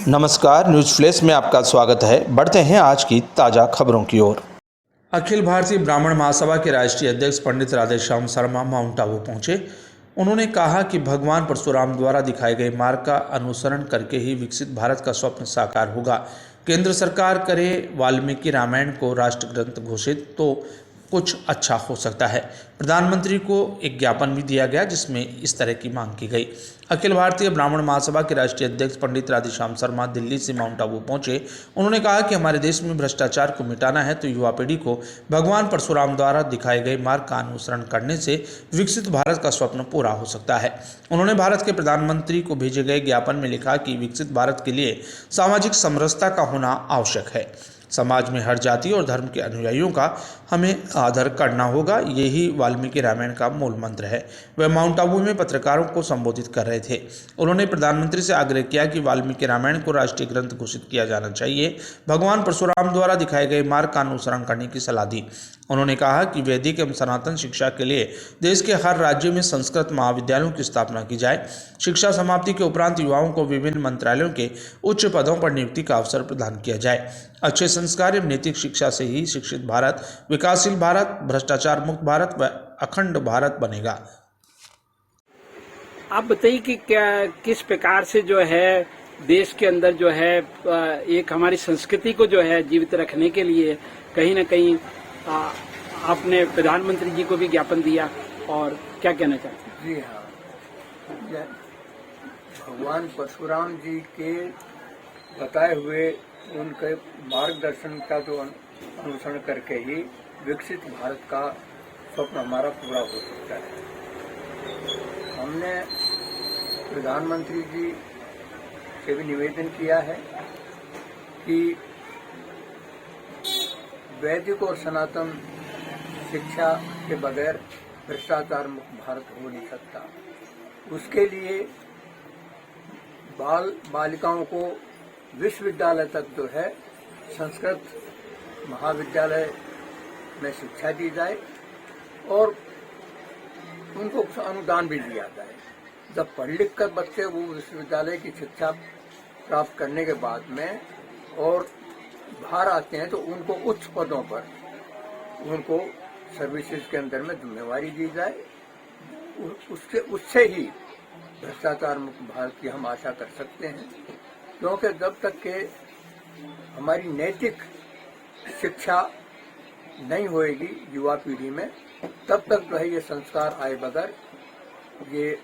नमस्कार, news flash में आपका स्वागत है। बढ़ते हैं आज की ताज़ा खबरों की ओर। अखिल भारतीय ब्राह्मण महासभा के राष्ट्रीय अध्यक्ष पंडित राधेश्याम शर्मा माउंट आबू पहुंचे। उन्होंने कहा कि भगवान परशुराम द्वारा दिखाए गए मार्ग का अनुसरण करके ही विकसित भारत का स्वप्न साकार होगा। केंद्र सरकार करे वाल्मीकि रामायण को राष्ट्र ग्रंथ घोषित तो कुछ अच्छा हो सकता है। प्रधानमंत्री को एक ज्ञापन भी दिया गया जिसमें इस तरह की मांग की गई। अखिल भारतीय ब्राह्मण महासभा के राष्ट्रीय अध्यक्ष पंडित राधेश्याम शर्मा दिल्ली से माउंट आबू पहुंचे। उन्होंने कहा कि हमारे देश में भ्रष्टाचार को मिटाना है तो युवा पीढ़ी को भगवान परशुराम द्वारा दिखाए गए मार्ग का अनुसरण करने से विकसित भारत का स्वप्न पूरा हो सकता है। उन्होंने भारत के प्रधानमंत्री को भेजे गए ज्ञापन में लिखा कि विकसित भारत के लिए सामाजिक समरसता का होना आवश्यक है। समाज में हर जाति और धर्म के अनुयायियों का हमें आदर करना होगा, यही वाल्मीकि रामायण का मूल मंत्र है। वह माउंट आबू में पत्रकारों को संबोधित कर रहे थे। उन्होंने प्रधानमंत्री से आग्रह किया कि वाल्मीकि रामायण को राष्ट्रीय ग्रंथ घोषित किया जाना चाहिए। भगवान परशुराम द्वारा दिखाए गए मार्ग का अनुसरण करने की सलाह दी। उन्होंने कहा कि वैदिक एवं सनातन शिक्षा के लिए देश के हर राज्य में संस्कृत महाविद्यालयों की स्थापना की जाए। शिक्षा समाप्ति के उपरांत युवाओं को विभिन्न मंत्रालयों के उच्च पदों पर नियुक्ति का अवसर प्रदान किया जाए। अच्छे संस्कार एवं नैतिक शिक्षा से ही शिक्षित भारत, विकासशील भारत, भ्रष्टाचार मुक्त भारत व अखंड भारत बनेगा। आप बताइए कि क्या किस प्रकार से जो है देश के अंदर जो है एक हमारी संस्कृति को जो है जीवित रखने के लिए कहीं न कहीं आपने प्रधानमंत्री जी को भी ज्ञापन दिया, और क्या कहना चाहते हैं? जी हाँ, भगवान परशुराम जी के बताए हुए उनके मार्गदर्शन का जो अनुसरण करके ही विकसित भारत का स्वप्न हमारा पूरा हो सकता है। हमने प्रधानमंत्री जी से भी निवेदन किया है कि वैदिक और सनातन शिक्षा के बगैर भ्रष्टाचार मुक्त भारत हो नहीं सकता। उसके लिए बालिकाओं को विश्वविद्यालय तक जो है संस्कृत महाविद्यालय में शिक्षा दी जाए और उनको अनुदान भी दिया जाए। जब पढ़ लिख कर बच्चे वो विश्वविद्यालय की शिक्षा प्राप्त करने के बाद में और बाहर आते हैं तो उनको उच्च पदों पर उनको सर्विसेज के अंदर में जिम्मेवारी दी जाए। उससे ही भ्रष्टाचार मुक्त भारत की हम आशा कर सकते हैं, क्योंकि जब तक के हमारी नैतिक शिक्षा नहीं होएगी युवा पीढ़ी में, तब तक जो है ये संस्कार आए बगैर ये